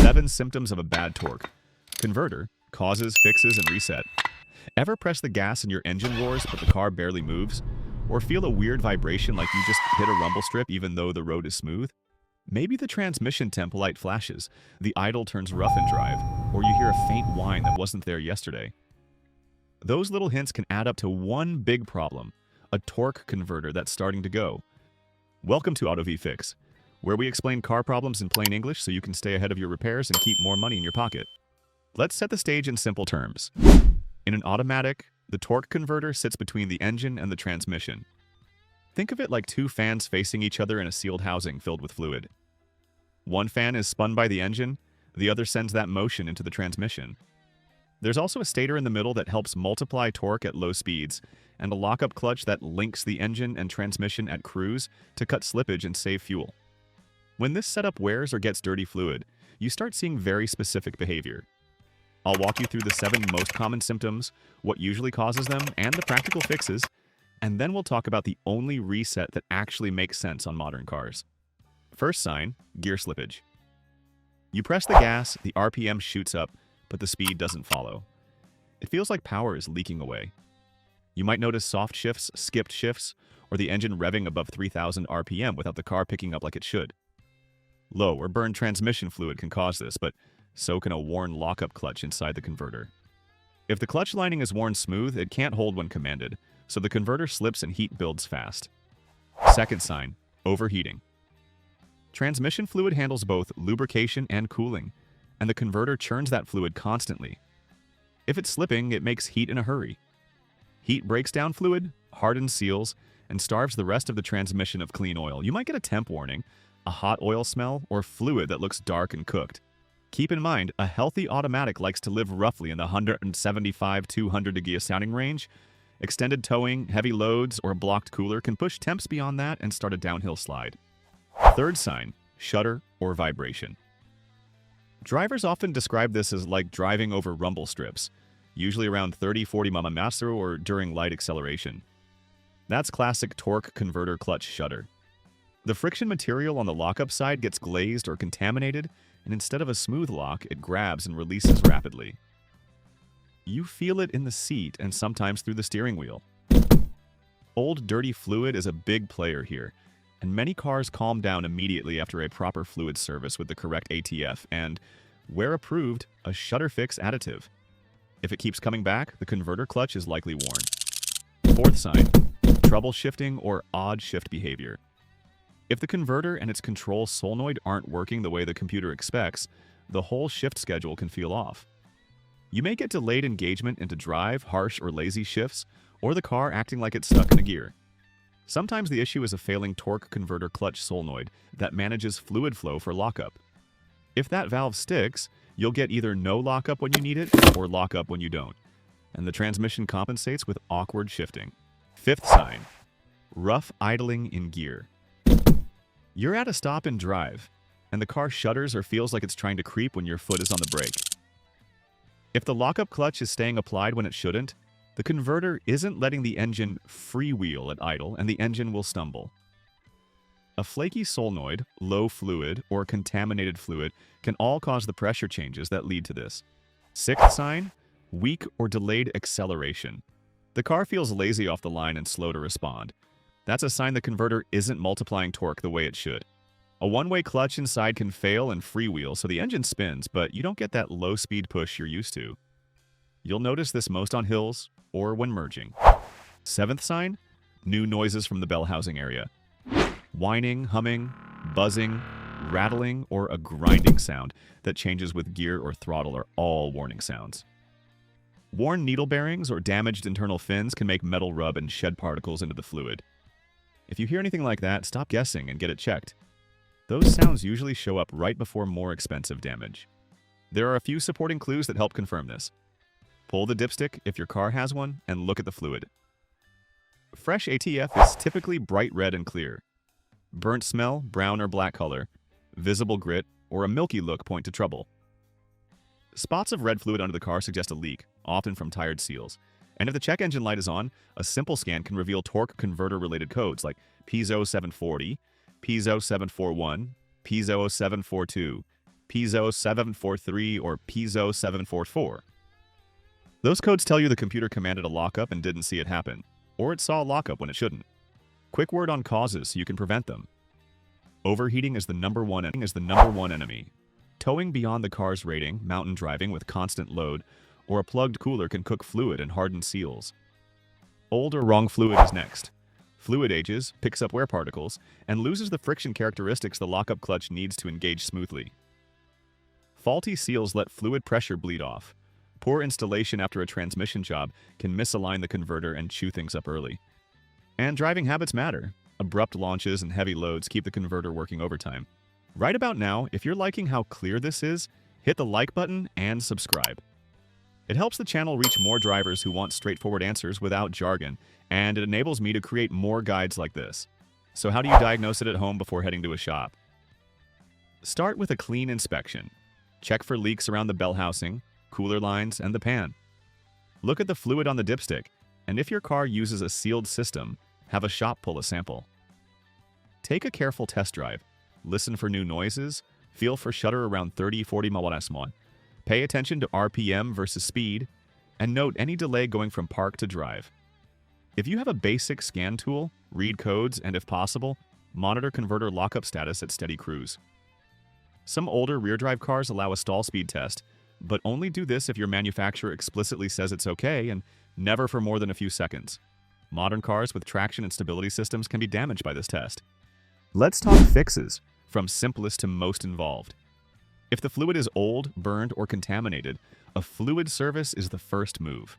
7 symptoms of a bad torque converter, causes, fixes, and reset. Ever press the gas and your engine roars but the car barely moves? Or feel a weird vibration like you just hit a rumble strip even though the road is smooth? Maybe the transmission temp light flashes, the idle turns rough in drive, or you hear a faint whine that wasn't there yesterday. Those little hints can add up to one big problem, a torque converter that's starting to go. Welcome to AutoVFix, where we explain car problems in plain English so you can stay ahead of your repairs and keep more money in your pocket. Let's set the stage in simple terms. In an automatic, the torque converter sits between the engine and the transmission. Think of it like 2 fans facing each other in a sealed housing filled with fluid. One fan is spun by the engine, the other sends that motion into the transmission. There's also a stator in the middle that helps multiply torque at low speeds, and a lockup clutch that links the engine and transmission at cruise to cut slippage and save fuel. When this setup wears or gets dirty fluid, you start seeing very specific behavior. I'll walk you through the 7 most common symptoms, what usually causes them, and the practical fixes, and then we'll talk about the only reset that actually makes sense on modern cars. First sign, gear slippage. You press the gas, the RPM shoots up, but the speed doesn't follow. It feels like power is leaking away. You might notice soft shifts, skipped shifts, or the engine revving above 3,000 RPM without the car picking up like it should. Low or burned transmission fluid can cause this, but so can a worn lockup clutch inside the converter. If the clutch lining is worn smooth, it can't hold when commanded, so the converter slips and heat builds fast. Second sign, overheating. Transmission fluid handles both lubrication and cooling, and the converter churns that fluid constantly. If it's slipping, it makes heat in a hurry. Heat breaks down fluid, hardens seals, and starves the rest of the transmission of clean oil. You might get a temp warning, a hot oil smell, or fluid that looks dark and cooked. Keep in mind, a healthy automatic likes to live roughly in the 175-200 degree sounding range. Extended towing, heavy loads, or a blocked cooler can push temps beyond that and start a downhill slide. Third sign, shudder or vibration. Drivers often describe this as like driving over rumble strips, usually around 30-40 mph or during light acceleration. That's classic torque converter clutch shudder. The friction material on the lockup side gets glazed or contaminated, and instead of a smooth lock, it grabs and releases rapidly. You feel it in the seat and sometimes through the steering wheel. Old dirty fluid is a big player here, and many cars calm down immediately after a proper fluid service with the correct ATF and, where approved, a shudder fix additive. If it keeps coming back, the converter clutch is likely worn. Fourth sign, trouble shifting or odd shift behavior. If the converter and its control solenoid aren't working the way the computer expects, the whole shift schedule can feel off. You may get delayed engagement into drive, harsh, or lazy shifts, or the car acting like it's stuck in a gear. Sometimes the issue is a failing torque converter clutch solenoid that manages fluid flow for lockup. If that valve sticks, you'll get either no lockup when you need it or lockup when you don't, and the transmission compensates with awkward shifting. Fifth sign, rough idling in gear. You're at a stop and drive, and the car shudders or feels like it's trying to creep when your foot is on the brake. If the lockup clutch is staying applied when it shouldn't, the converter isn't letting the engine freewheel at idle, and the engine will stumble. A flaky solenoid, low fluid, or contaminated fluid can all cause the pressure changes that lead to this. Sixth sign, weak or delayed acceleration. The car feels lazy off the line and slow to respond. That's a sign the converter isn't multiplying torque the way it should. A one-way clutch inside can fail and freewheel, so the engine spins, but you don't get that low-speed push you're used to. You'll notice this most on hills or when merging. Seventh sign, new noises from the bell housing area. Whining, humming, buzzing, rattling, or a grinding sound that changes with gear or throttle are all warning sounds. Worn needle bearings or damaged internal fins can make metal rub and shed particles into the fluid. If you hear anything like that, stop guessing and get it checked. Those sounds usually show up right before more expensive damage. There are a few supporting clues that help confirm this. Pull the dipstick if your car has one and look at the fluid. Fresh ATF is typically bright red and clear. Burnt smell, brown or black color, visible grit, or a milky look point to trouble. Spots of red fluid under the car suggest a leak, often from tired seals. And if the check engine light is on, a simple scan can reveal torque converter-related codes like Piezo 740, Piezo 741, Piezo 742, Piezo 743, or Piezo 744. Those codes tell you the computer commanded a lockup and didn't see it happen, or it saw a lockup when it shouldn't. Quick word on causes so you can prevent them. Overheating is the number one enemy. Towing beyond the car's rating, mountain driving with constant load, or a plugged cooler can cook fluid and harden seals. Old or wrong fluid is next. Fluid ages, picks up wear particles, and loses the friction characteristics the lockup clutch needs to engage smoothly. Faulty seals let fluid pressure bleed off. Poor installation after a transmission job can misalign the converter and chew things up early. And driving habits matter. Abrupt launches and heavy loads keep the converter working overtime. Right about now, if you're liking how clear this is, hit the like button and subscribe. It helps the channel reach more drivers who want straightforward answers without jargon, and it enables me to create more guides like this. So how do you diagnose it at home before heading to a shop? Start with a clean inspection. Check for leaks around the bell housing, cooler lines, and the pan. Look at the fluid on the dipstick, and if your car uses a sealed system, have a shop pull a sample. Take a careful test drive. Listen for new noises, feel for shudder around 30-40 mph, pay attention to RPM versus speed, and note any delay going from park to drive. If you have a basic scan tool, read codes, and if possible, monitor converter lockup status at steady cruise. Some older rear-drive cars allow a stall speed test, but only do this if your manufacturer explicitly says it's okay and never for more than a few seconds. Modern cars with traction and stability systems can be damaged by this test. Let's talk fixes, from simplest to most involved. If the fluid is old, burned, or contaminated, a fluid service is the first move.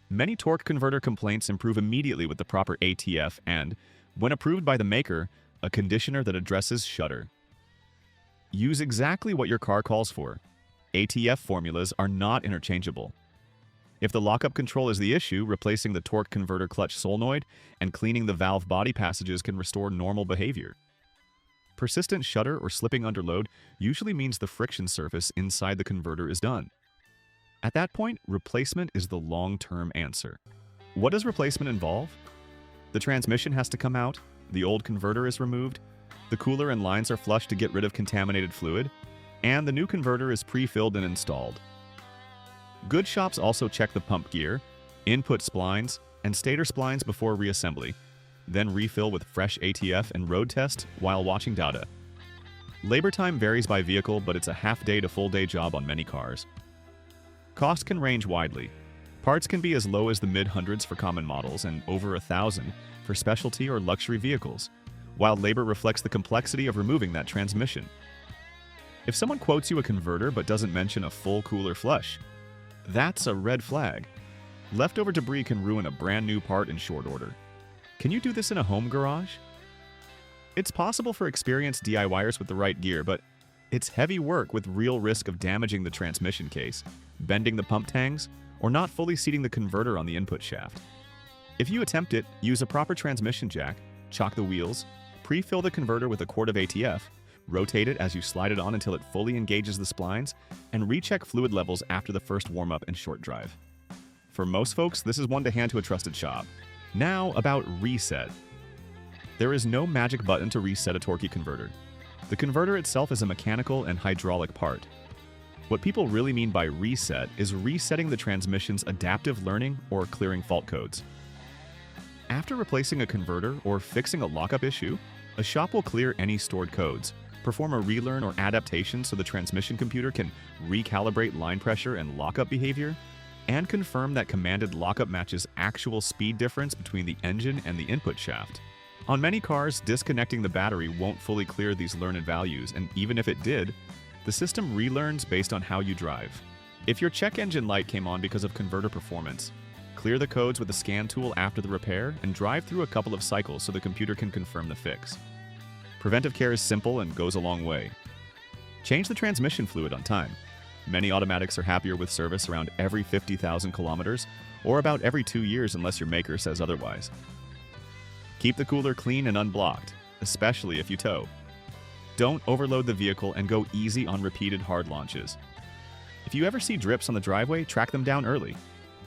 Many torque converter complaints improve immediately with the proper ATF and, when approved by the maker, a conditioner that addresses shudder. Use exactly what your car calls for. ATF formulas are not interchangeable. If the lockup control is the issue, replacing the torque converter clutch solenoid and cleaning the valve body passages can restore normal behavior. Persistent shudder or slipping under load usually means the friction surface inside the converter is done. At that point, replacement is the long-term answer. What does replacement involve? The transmission has to come out, the old converter is removed, the cooler and lines are flushed to get rid of contaminated fluid, and the new converter is pre-filled and installed. Good shops also check the pump gear, input splines, and stator splines before reassembly, then refill with fresh ATF and road test while watching data. Labor time varies by vehicle, but it's a half-day to full-day job on many cars. Cost can range widely. Parts can be as low as the mid-hundreds for common models and over $1,000 for specialty or luxury vehicles, while labor reflects the complexity of removing that transmission. If someone quotes you a converter but doesn't mention a full cooler flush, that's a red flag. Leftover debris can ruin a brand new part in short order. Can you do this in a home garage? It's possible for experienced DIYers with the right gear, but it's heavy work with real risk of damaging the transmission case, bending the pump tangs, or not fully seating the converter on the input shaft. If you attempt it, use a proper transmission jack, chock the wheels, pre-fill the converter with a quart of ATF, rotate it as you slide it on until it fully engages the splines, and recheck fluid levels after the first warm-up and short drive. For most folks, this is one to hand to a trusted shop. Now, about reset. There is no magic button to reset a torquey converter. The converter itself is a mechanical and hydraulic part. What people really mean by reset is resetting the transmission's adaptive learning or clearing fault codes. After replacing a converter or fixing a lockup issue, a shop will clear any stored codes, perform a relearn or adaptation so the transmission computer can recalibrate line pressure and lockup behavior, and confirm that commanded lockup matches actual speed difference between the engine and the input shaft. On many cars, disconnecting the battery won't fully clear these learned values, and even if it did, the system relearns based on how you drive. If your check engine light came on because of converter performance, clear the codes with a scan tool after the repair and drive through a couple of cycles so the computer can confirm the fix. Preventive care is simple and goes a long way. Change the transmission fluid on time. Many automatics are happier with service around every 50,000 kilometers or about every 2 years unless your maker says otherwise. Keep the cooler clean and unblocked, especially if you tow. Don't overload the vehicle and go easy on repeated hard launches. If you ever see drips on the driveway, track them down early.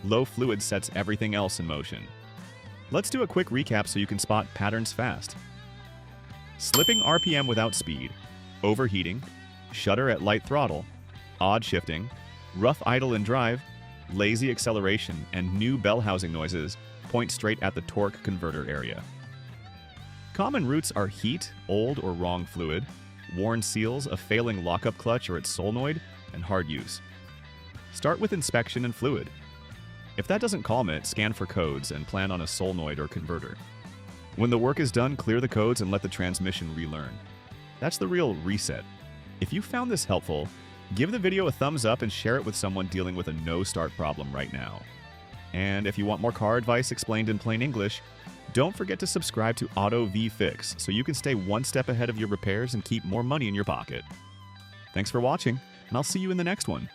Low fluid sets everything else in motion. Let's do a quick recap so you can spot patterns fast. Slipping RPM without speed, overheating, shudder at light throttle, odd shifting, rough idle and drive, lazy acceleration, and new bell housing noises point straight at the torque converter area. Common roots are heat, old or wrong fluid, worn seals, a failing lockup clutch or its solenoid, and hard use. Start with inspection and fluid. If that doesn't calm it, scan for codes and plan on a solenoid or converter. When the work is done, clear the codes and let the transmission relearn. That's the real reset. If you found this helpful, give the video a thumbs up and share it with someone dealing with a no-start problem right now. And if you want more car advice explained in plain English, don't forget to subscribe to Auto V Fix so you can stay one step ahead of your repairs and keep more money in your pocket. Thanks for watching, and I'll see you in the next one.